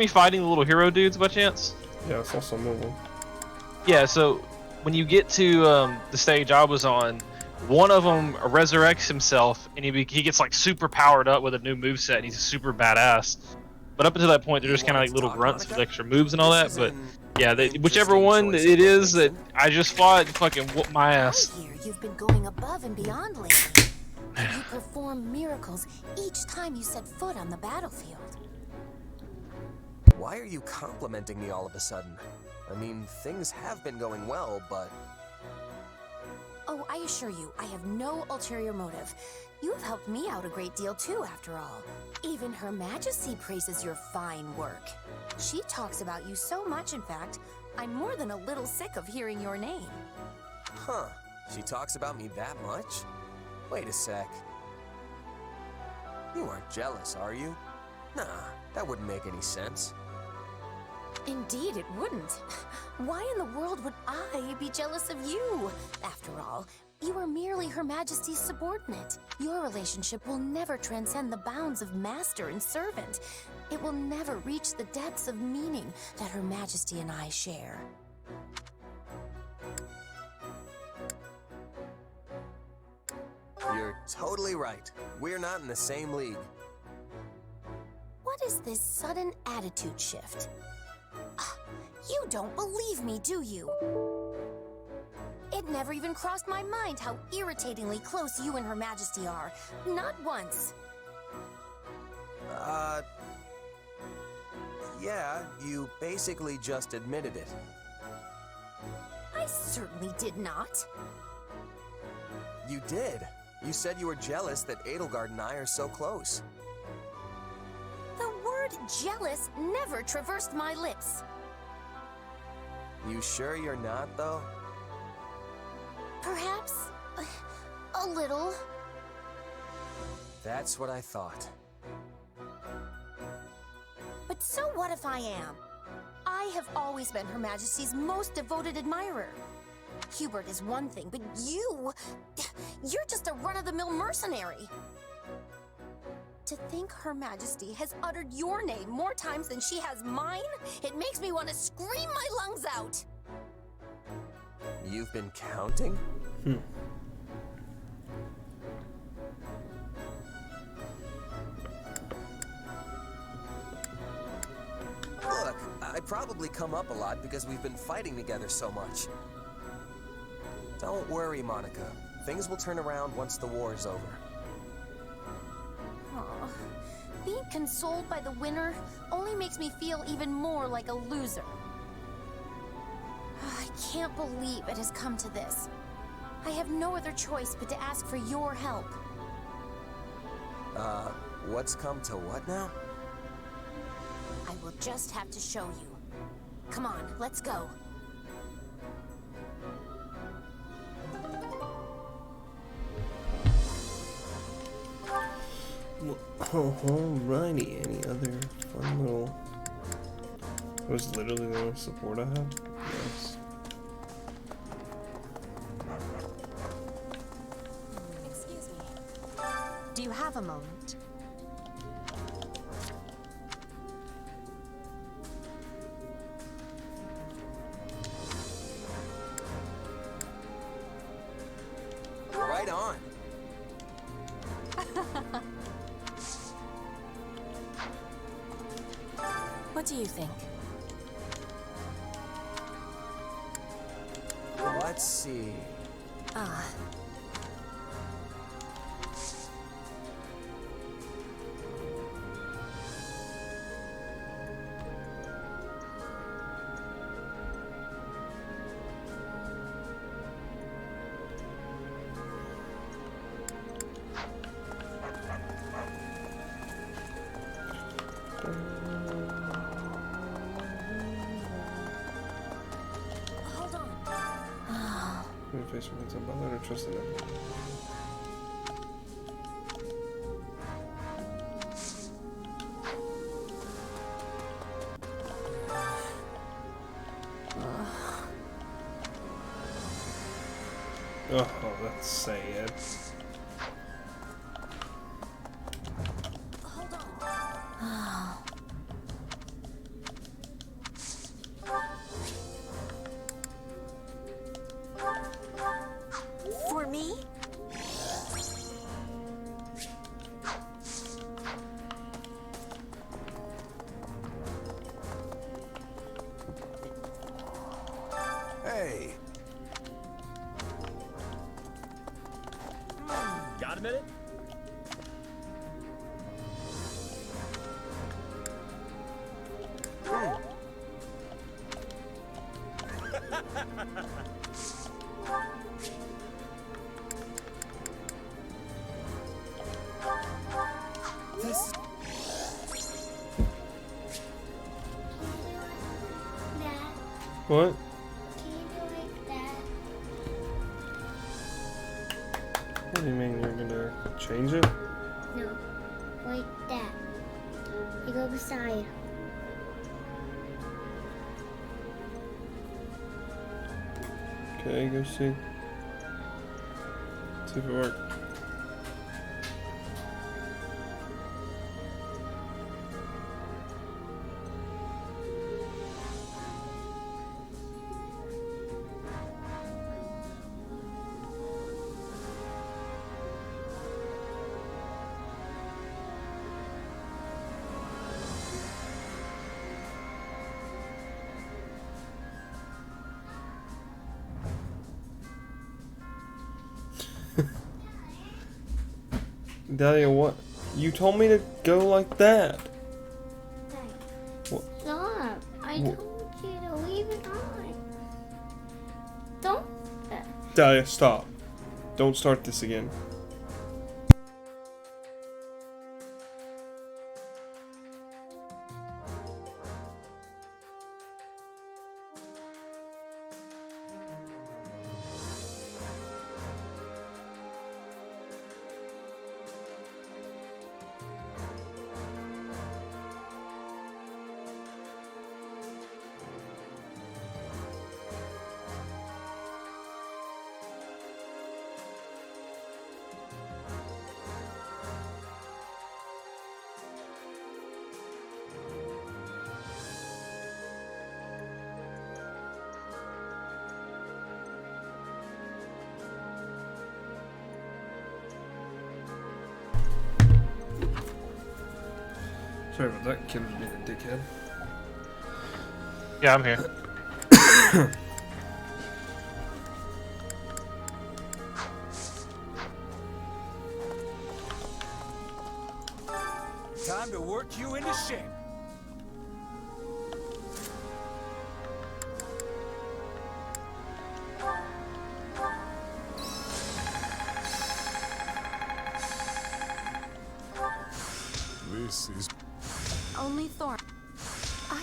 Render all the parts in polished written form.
me fighting the little hero dudes by chance? Yeah, I saw some of them. Yeah, so when you get to the stage I was on, one of them resurrects himself, and he gets like super powered up with a new moveset, and he's super badass. But up until that point, they're just kind of like little grunts with extra moves and all that. But yeah, whichever one it is that I just fought, fucking whooped my ass. I hear you've been going above and beyond lately. You perform miracles each time you set foot on the battlefield. Why are you complimenting me all of a sudden? I mean, things have been going well, but... Oh, I assure you, I have no ulterior motive. You have helped me out a great deal too, after all. Even Her Majesty praises your fine work. She talks about you so much, in fact, I'm more than a little sick of hearing your name. Huh. She talks about me that much? Wait a sec. You aren't jealous, are you? Nah, that wouldn't make any sense. Indeed, it wouldn't. Why in the world would I be jealous of you? After all, you are merely Her Majesty's subordinate. Your relationship will never transcend the bounds of master and servant. It will never reach the depths of meaning that Her Majesty and I share. You're totally right. We're not in the same league. What is this sudden attitude shift? You don't believe me, do you? It never even crossed my mind how irritatingly close you and Her Majesty are. Not once. Yeah, you basically just admitted it. I certainly did not. You did. You said you were jealous that Edelgard and I are so close. The word jealous never traversed my lips. You sure you're not, though? Perhaps a little. That's what I thought. But so what if I am? I have always been Her Majesty's most devoted admirer. Hubert is one thing, but you're just a run-of-the-mill mercenary. To think Her Majesty has uttered your name more times than she has mine, it makes me want to scream my lungs out. You've been counting? Look, I probably come up a lot because we've been fighting together so much. Don't worry, Monica. Things will turn around once the war is over. Aw, being consoled by the winner only makes me feel even more like a loser. I can't believe it has come to this. I have no other choice but to ask for your help. What's come to what now? I will just have to show you. Come on, let's go. Alrighty, any other fun little... It was literally the only support I had? Nice. Excuse me. Do you have a moment? Right on. What do you think? Let's see. Ah. Hold on. Your face remains unbothered or trusting them. Oh, that's sad. Hold on. way. Got a minute? This Dad, What? can you do like that? What do you mean you're gonna change it? No, like that. You go beside. Okay, go see. See if it works. Dahlia, what? You told me to go like that. What? Stop. I What? told you to leave it on. Don't. Dahlia, stop. Don't start this again. Sorry about that. Kim was being a dickhead. Yeah, I'm here. Time to work you into shape. This is Only Thorn. I.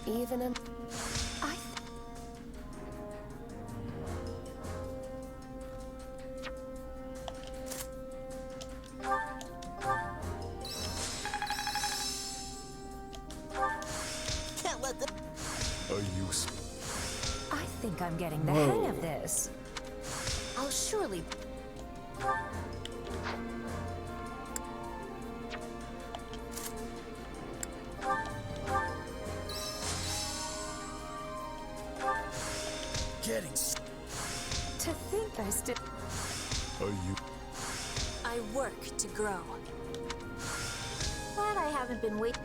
Even in. I. Can't let the. a use. I think I'm getting the Whoa. hang of this. I'll surely. Getting To think I still. A use. I work to grow. Glad I haven't been waiting.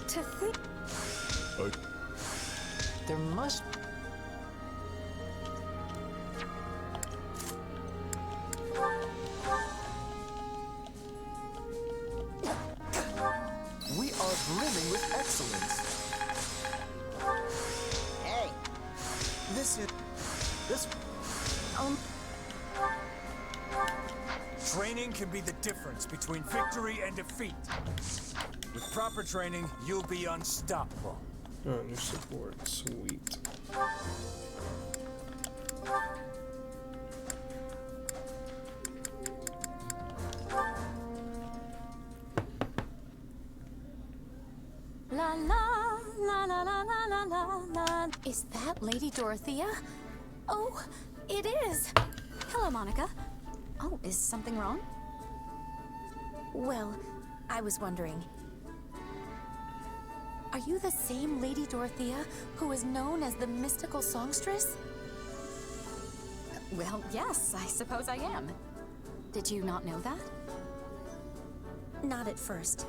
To think A there must. we are brimming with excellence. Hey, this is this. Training can be the difference between victory and defeat. With proper training, you'll be unstoppable. Oh, new support. Sweet. La la la la la la la la la. Is that Lady Dorothea? Oh, it is. Hello, Monica. Oh, is something wrong? Well, I was wondering. Are you the same Lady Dorothea who is known as the mystical songstress? Well, yes, I suppose I am. Did you not know that? Not at first,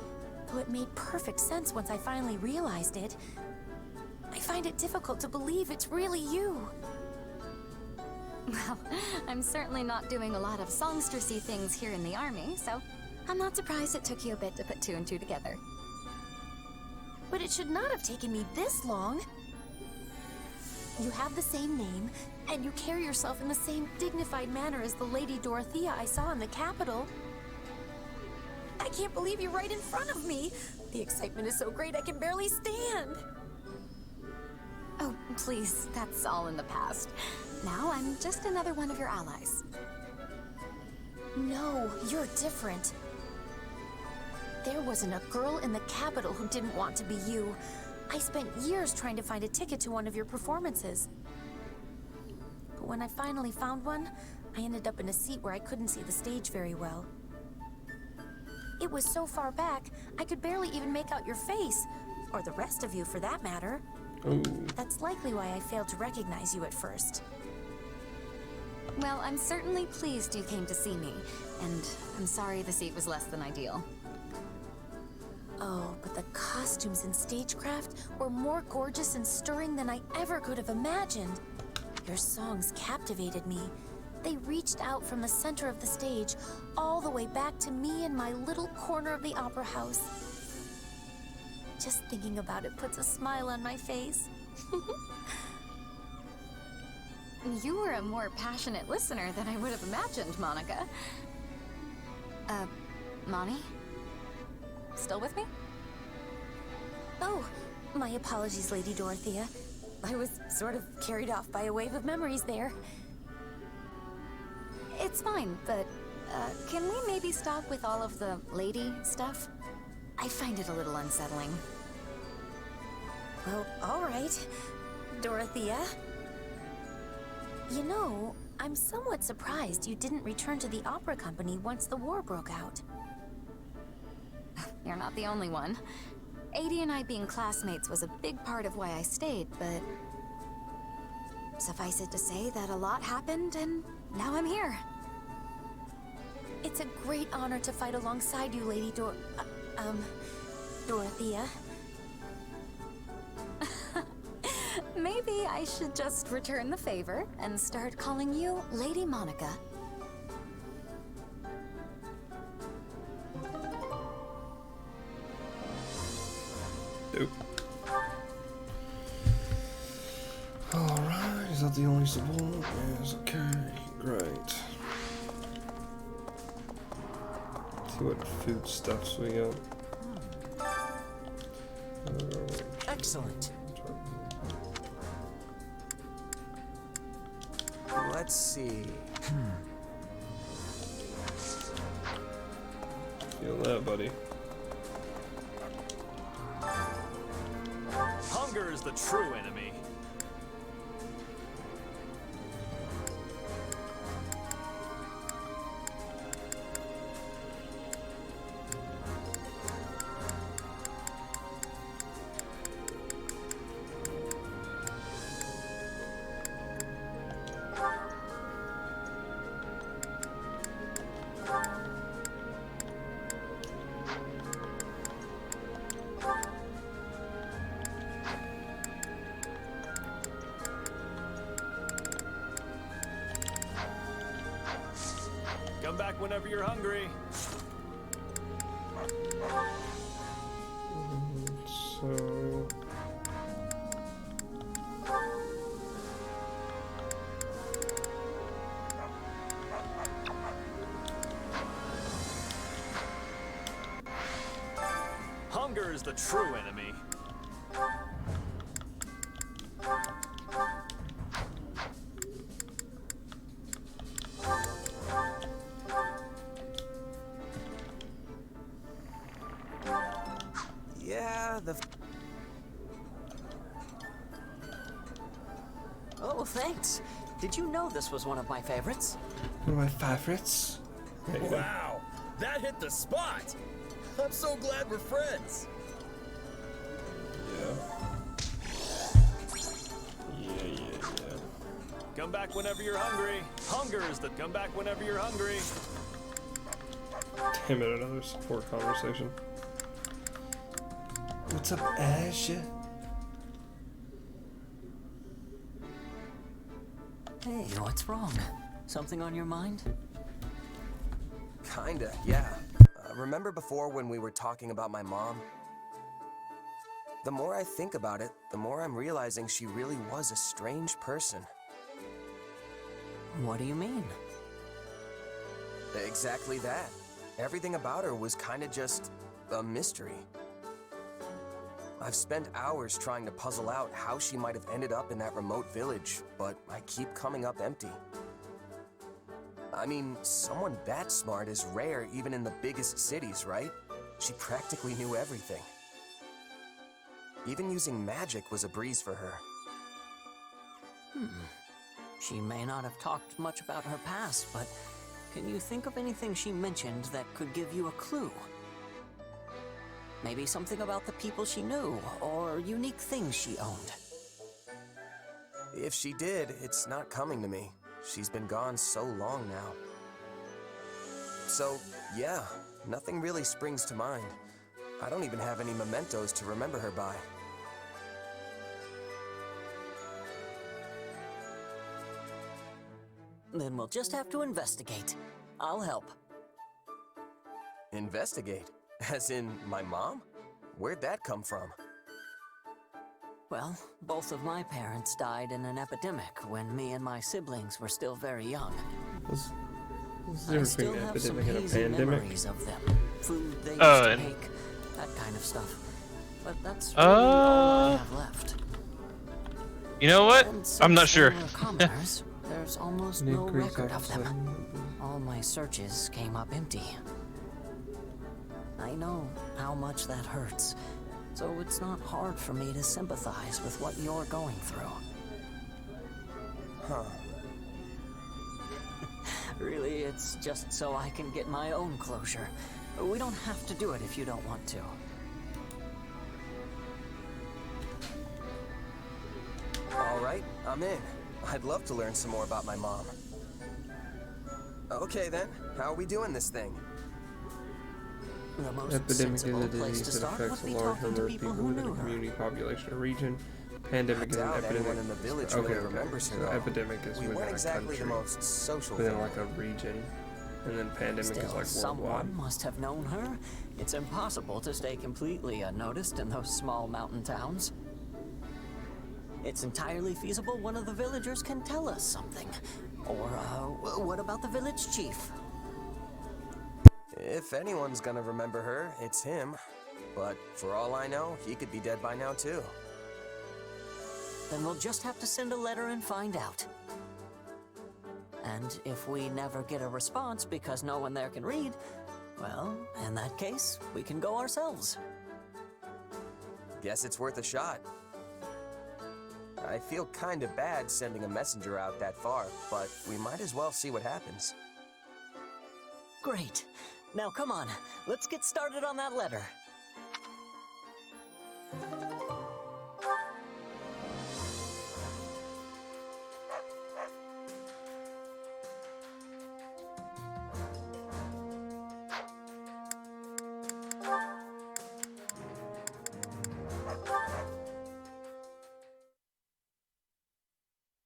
though it made perfect sense once I finally realized it. I find it difficult to believe it's really you. Well, I'm certainly not doing a lot of songstressy things here in the army, so I'm not surprised it took you a bit to put two and two together. But it should not have taken me this long. You have the same name, and you carry yourself in the same dignified manner as the Lady Dorothea I saw in the capital. I can't believe you're right in front of me. The excitement is so great I can barely stand. Oh, please, that's all in the past. Now I'm just another one of your allies. No, you're different. There wasn't a girl in the capital who didn't want to be you. I spent years trying to find a ticket to one of your performances. But when I finally found one, I ended up in a seat where I couldn't see the stage very well. It was so far back, I could barely even make out your face, or the rest of you for that matter. Ooh. That's likely why I failed to recognize you at first. Well, I'm certainly pleased you came to see me, and I'm sorry the seat was less than ideal. Oh, but the costumes and stagecraft were more gorgeous and stirring than I ever could have imagined. Your songs captivated me. They reached out from the center of the stage, all the way back to me in my little corner of the opera house. Just thinking about it puts a smile on my face. You were a more passionate listener than I would have imagined, Monica. Monty? Still with me? Oh, my apologies, Lady Dorothea. I was sort of carried off by a wave of memories there. It's fine, but, can we maybe stop with all of the lady stuff? I find it a little unsettling. Well, all right, Dorothea. You know, I'm somewhat surprised you didn't return to the opera company once the war broke out. You're not the only one. Adie and I being classmates was a big part of why I stayed, but suffice it to say that a lot happened, and now I'm here. It's a great honor to fight alongside you, Lady Dorothea. Maybe I should just return the favor and start calling you Lady Monica. Nope. Alright, is that the only support? Yes, okay, great. See what food stuffs we got. Excellent. Let's see. Feel that, buddy. Hunger is the true enemy. Come back whenever you're hungry. So... Hunger is the true enemy. Yeah, Oh, thanks. Did you know this was one of my favorites? One of my favorites. There you go. Wow, That hit the spot! I'm so glad we're friends. Yeah. Come back whenever you're hungry. Hunger is the come back whenever you're hungry. Damn it, another support conversation. What's up, Ash? Hey, what's wrong? Something on your mind? Kinda, yeah. Remember before when we were talking about my mom? The more I think about it, the more I'm realizing she really was a strange person. What do you mean? Exactly that. Everything about her was kinda just a mystery. I've spent hours trying to puzzle out how she might have ended up in that remote village, but I keep coming up empty. I mean, someone that smart is rare even in the biggest cities, right? She practically knew everything. Even using magic was a breeze for her. She may not have talked much about her past, but can you think of anything she mentioned that could give you a clue? Maybe something about the people she knew, or unique things she owned. If she did, it's not coming to me. She's been gone so long now. So, yeah, nothing really springs to mind. I don't even have any mementos to remember her by. Then we'll just have to investigate. I'll help. Investigate? As in my mom? Where'd that come from? Well, both of my parents died in an epidemic when me and my siblings were still very young. What's the I difference still between an have some epidemic and a hazy pandemic? memories of them. Food they used to make, that kind of stuff. But that's really all I have left. You know what? And since I'm not they sure. were commoners, there's almost no record of them. All my searches came up empty. I know how much that hurts, so it's not hard for me to sympathize with what you're going through. Huh. Really, it's just so I can get my own closure. We don't have to do it if you don't want to. All right, I'm in. I'd love to learn some more about my mom. Okay then, how are we doing this thing? The most Epidemic is sensible a place disease to that start affects would a be large talking to number of people people who within knew a her. community, population, or region. Pandemic is an Doubt epidemic. anyone in the village Okay, really remembers her, so though. epidemic is We within weren't a exactly the country, most social within family. like a region, and then pandemic Still, is like someone worldwide. must have known her. It's impossible to stay completely unnoticed in those small mountain towns. It's entirely feasible one of the villagers can tell us something. Or, what about the village chief? If anyone's gonna remember her, it's him. But for all I know, he could be dead by now too. Then we'll just have to send a letter and find out. And if we never get a response because no one there can read, well, in that case, we can go ourselves. Guess it's worth a shot. I feel kinda bad sending a messenger out that far, but we might as well see what happens. Great. Now come on, let's get started on that letter.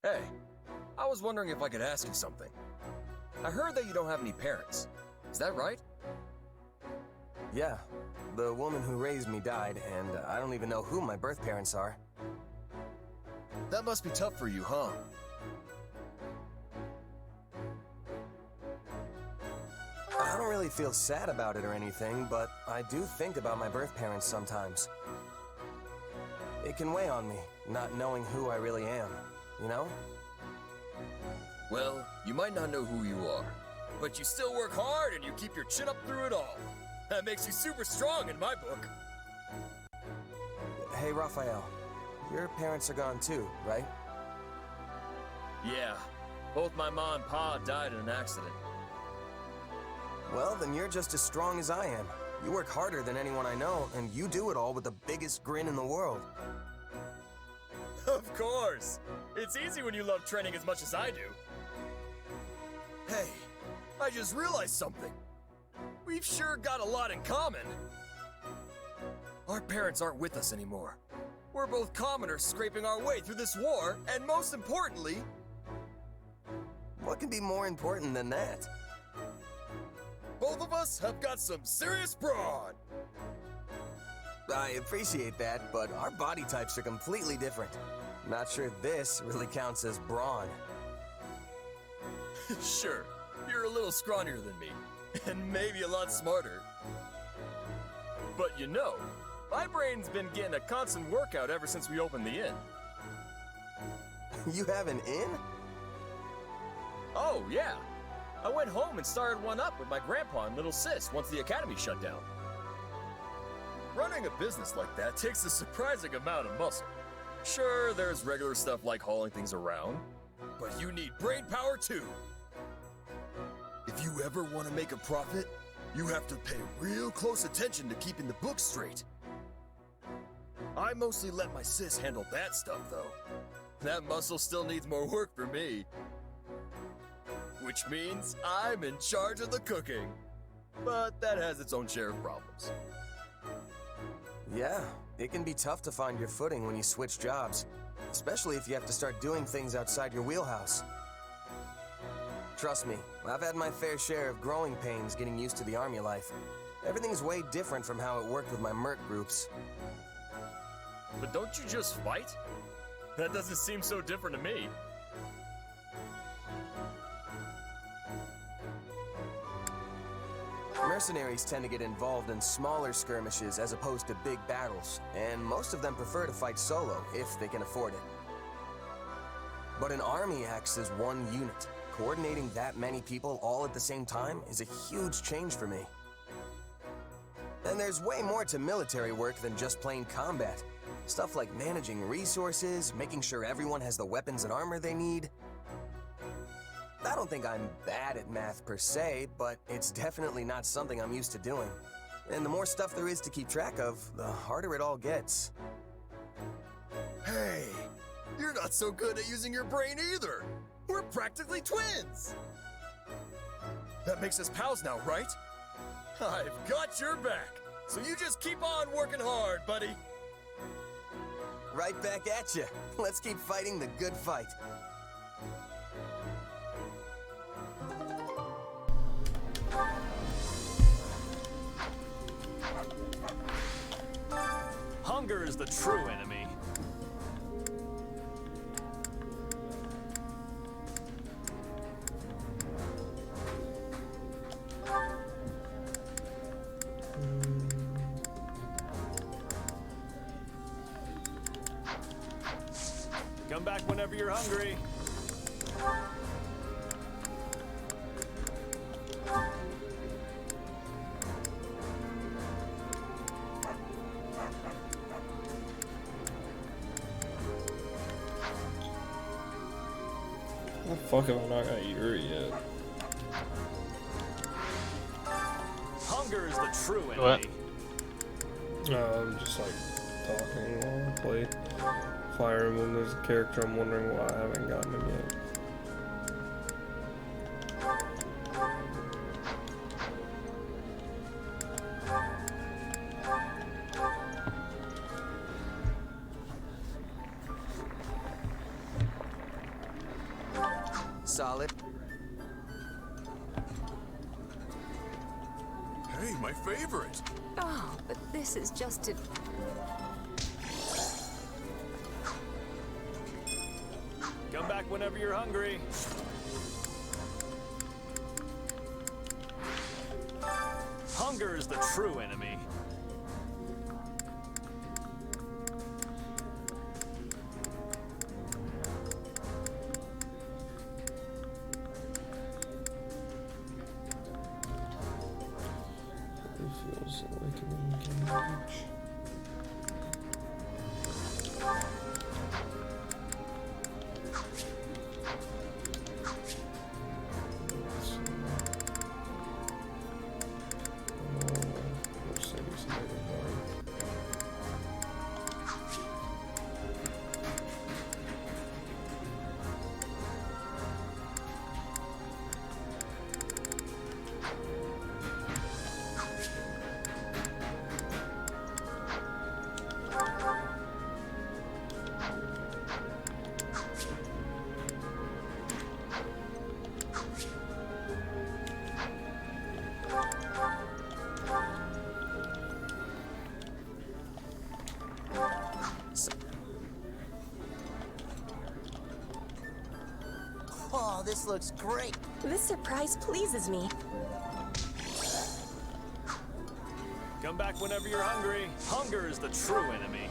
Hey, I was wondering if I could ask you something. I heard that you don't have any parents. Is that right? Yeah, the woman who raised me died, and I don't even know who my birth parents are. That must be tough for you, huh? I don't really feel sad about it or anything, but I do think about my birth parents sometimes. It can weigh on me, not knowing who I really am, you know? Well, you might not know who you are, but you still work hard and you keep your chin up through it all. That makes you super strong in my book. Hey, Raphael, your parents are gone too, right? Yeah, both my mom and pa died in an accident. Well, then you're just as strong as I am. You work harder than anyone I know, and you do it all with the biggest grin in the world. Of course! It's easy when you love training as much as I do. Hey, I just realized something. We've sure got a lot in common. Our parents aren't with us anymore. We're both commoners scraping our way through this war, and most importantly... What can be more important than that? Both of us have got some serious brawn! I appreciate that, but our body types are completely different. Not sure this really counts as brawn. Sure, you're a little scrawnier than me, and maybe a lot smarter. But you know, my brain's been getting a constant workout ever since we opened the inn. You have an inn? Oh, yeah. I went home and started one up with my grandpa and little sis once the academy shut down. Running a business like that takes a surprising amount of muscle. Sure, there's regular stuff like hauling things around, but you need brain power too. If you ever want to make a profit, you have to pay real close attention to keeping the books straight. I mostly let my sis handle that stuff, though. That muscle still needs more work for me. Which means I'm in charge of the cooking. But that has its own share of problems. Yeah, it can be tough to find your footing when you switch jobs, especially if you have to start doing things outside your wheelhouse. Trust me, I've had my fair share of growing pains getting used to the army life. Everything's way different from how it worked with my merc groups. But don't you just fight? That doesn't seem so different to me. Mercenaries tend to get involved in smaller skirmishes as opposed to big battles, and most of them prefer to fight solo if they can afford it. But an army acts as one unit. Coordinating that many people all at the same time is a huge change for me. And there's way more to military work than just plain combat. Stuff like managing resources, making sure everyone has the weapons and armor they need. I don't think I'm bad at math per se, but it's definitely not something I'm used to doing. And the more stuff there is to keep track of, the harder it all gets. Hey, you're not so good at using your brain either. We're practically twins. That makes us pals now, right? I've got your back, so you just keep on working hard, buddy. Right back at you. Let's keep fighting the good fight. Hunger is the true enemy. Come back whenever you're hungry. How the fuck have I not got Yuri yet? Hunger is the true enemy. What? I'm just like talking while I play Fire Emblem. There's a character I'm wondering why I haven't gotten him yet. Solid. Hey, my favorite! Oh, but this is just to... Come back whenever you're hungry. Hunger is the true enemy. It feels like an engage. This looks great. This surprise pleases me. Come back whenever you're hungry. Hunger is the true enemy.